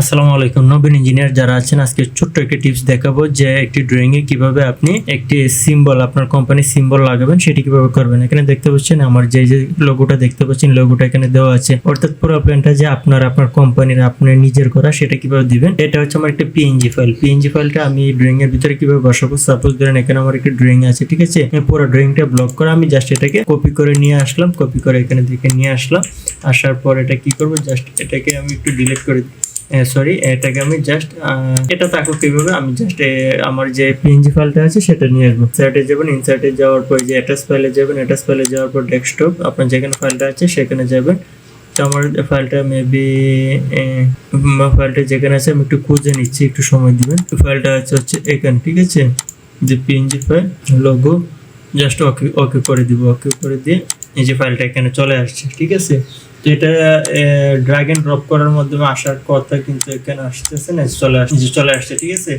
আসসালামু আলাইকুম। নবীন ইঞ্জিনিয়ার যারা আছেন, আজকে ছোট্ট একটি টিপস দেখাবো যে একটি ড্রয়িং এ কিভাবে আপনি একটি সিম্বল, আপনার কোম্পানির সিম্বল লাগাবেন, সেটি কিভাবে করবেন। এখানে দেখতে পাচ্ছেন আমার যে লোগোটা দেখতে পাচ্ছেন, লোগোটা এখানে দেওয়া আছে, অর্থাৎ পুরো প্ল্যানটা যে আপনার কোম্পানির আপনার নিজের করা, সেটা কিভাবে দিবেন। এটা হচ্ছে আমার একটা পিএনজি ফাইল। পিএনজি ফাইলটা আমি ড্রয়িং এর ভিতরে কিভাবে বসাবো। সাপোজ ধরেন এখানে আমার একটা ড্রয়িং আছে, ঠিক আছে, পুরো ড্রয়িংটা ব্লক করা, আমি জাস্ট এটাকে কপি করে নিয়ে আসলাম, কপি করে এখানে দিকে নিয়ে আসলাম। আসার পর এটা কি করবো, জাস্ট এটাকে আমি একটু ডিলিট করে সরি, এটাকে আমি জাস্ট এটা তাকে কিভাবে আমি জাস্ট আমার যে পিএনজি ফাইলটা আছে সেটা নিয়ে আসবো। ইনসার্টে যাবেন, ইনসার্টে যাওয়ার পর যে অ্যাটাচ ফাইলে যাবেন, অ্যাটাচ ফাইলে যাওয়ার পর ডেস্কটপ, আপনার যেখানে ফাইলটা আছে সেখানে যাবেন। তো আমার ফাইলটা মেবি ফাইলটা যেখানে আছে আমি একটু খুঁজে নিচ্ছি, একটু সময় দিবেন। ফাইলটা হচ্ছে এখানে, ঠিক আছে, যে PNG file logo, just okay okay করে দিব। ওকে করে দিয়ে এই যে ফাইলটা এখানে চলে আসছে, ঠিক আছে। তো এটা ড্র্যাগ এন্ড ড্রপ করার মাধ্যমে আসার কথা, কিন্তু এখানে আসতেছে না, চলে আসছে, ঠিক আছে।